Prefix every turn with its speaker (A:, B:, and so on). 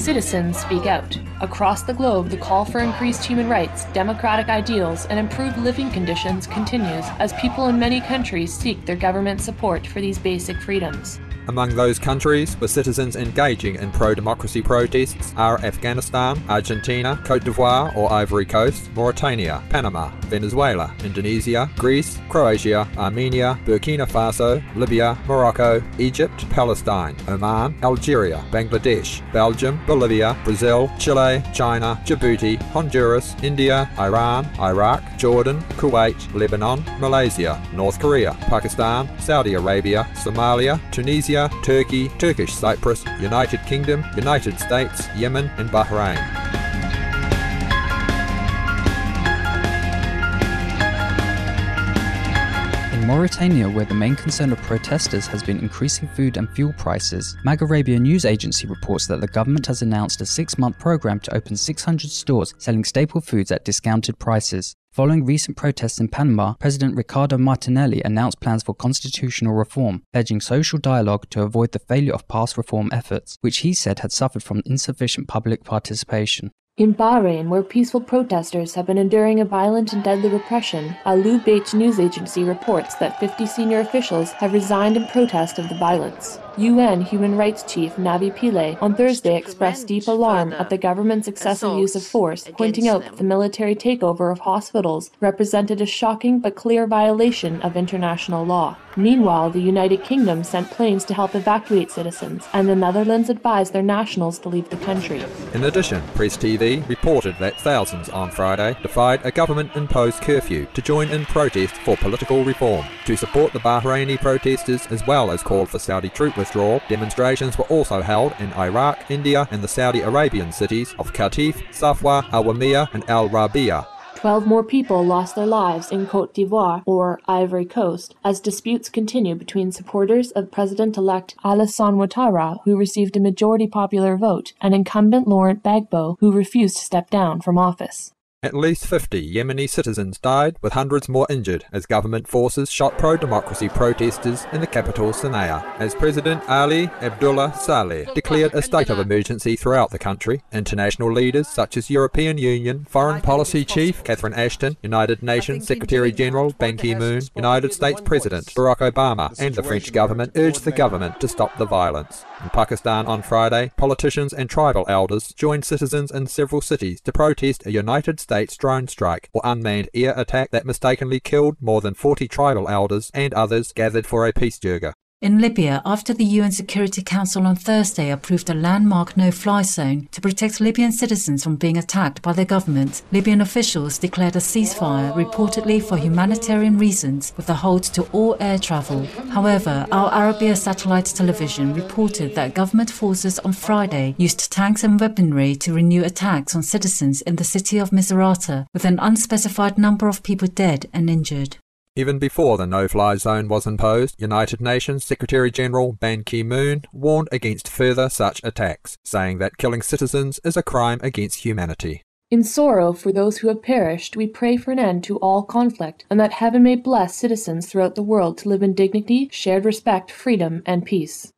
A: Citizens speak out. Across the globe, the call for increased human rights, democratic ideals, and improved living conditions continues as people in many countries seek their government support for these basic freedoms.
B: Among those countries with citizens engaging in pro-democracy protests are Afghanistan, Argentina, Côte d'Ivoire or Ivory Coast, Mauritania, Panama, Venezuela, Indonesia, Greece, Croatia, Armenia, Burkina Faso, Libya, Morocco, Egypt, Palestine, Oman, Algeria, Bangladesh, Belgium, Bolivia, Brazil, Chile, China, Djibouti, Honduras, India, Iran, Iraq, Jordan, Kuwait, Lebanon, Malaysia, North Korea, Pakistan, Saudi Arabia, Somalia, Tunisia, Turkey, Turkish Cyprus, United Kingdom, United States, Yemen and Bahrain.
C: In Mauritania, where the main concern of protesters has been increasing food and fuel prices, Maghrabia news agency reports that the government has announced a 6-month program to open 600 stores selling staple foods at discounted prices. Following recent protests in Panama, President Ricardo Martinelli announced plans for constitutional reform, pledging social dialogue to avoid the failure of past reform efforts, which he said had suffered from insufficient public participation.
A: In Bahrain, where peaceful protesters have been enduring a violent and deadly repression, Al Bayt news agency reports that 50 senior officials have resigned in protest of the violence. UN Human Rights Chief Navi Pillay on Thursday expressed deep alarm at the government's excessive use of force, pointing out that the military takeover of hospitals represented a shocking but clear violation of international law. Meanwhile, the United Kingdom sent planes to help evacuate citizens, and the Netherlands advised their nationals to leave the country.
B: In addition, Press TV reported that thousands on Friday defied a government-imposed curfew to join in protest for political reform. To support the Bahraini protesters as well as call for Saudi troop withdrawal, demonstrations were also held in Iraq, India and the Saudi Arabian cities of Qatif, Safwa, Al-Wamiyah and Al-Rabia.
A: 12 more people lost their lives in Côte d'Ivoire, or Ivory Coast, as disputes continue between supporters of President-elect Alassane Ouattara, who received a majority popular vote, and incumbent Laurent Gbagbo, who refused to step down from office.
B: At least 50 Yemeni citizens died, with hundreds more injured, as government forces shot pro-democracy protesters in the capital Sana'a. As President Ali Abdullah Saleh declared a state of emergency throughout the country, international leaders such as European Union Foreign Policy Chief Catherine Ashton, United Nations Secretary-General Ban Ki-moon, United States President Barack Obama and the French government urged the government to stop the violence. In Pakistan on Friday, politicians and tribal elders joined citizens in several cities to protest a United States drone strike or unmanned air attack that mistakenly killed more than 40 tribal elders and others gathered for a peace jirga.
D: In Libya, after the UN Security Council on Thursday approved a landmark no-fly zone to protect Libyan citizens from being attacked by the government, Libyan officials declared a ceasefire reportedly for humanitarian reasons with a halt to all air travel. However, Al Arabiya satellite television reported that government forces on Friday used tanks and weaponry to renew attacks on citizens in the city of Misrata, with an unspecified number of people dead and injured.
B: Even before the no-fly zone was imposed, United Nations Secretary-General Ban Ki-moon warned against further such attacks, saying that killing citizens is a crime against humanity.
A: In sorrow for those who have perished, we pray for an end to all conflict, and that heaven may bless citizens throughout the world to live in dignity, shared respect, freedom, and peace.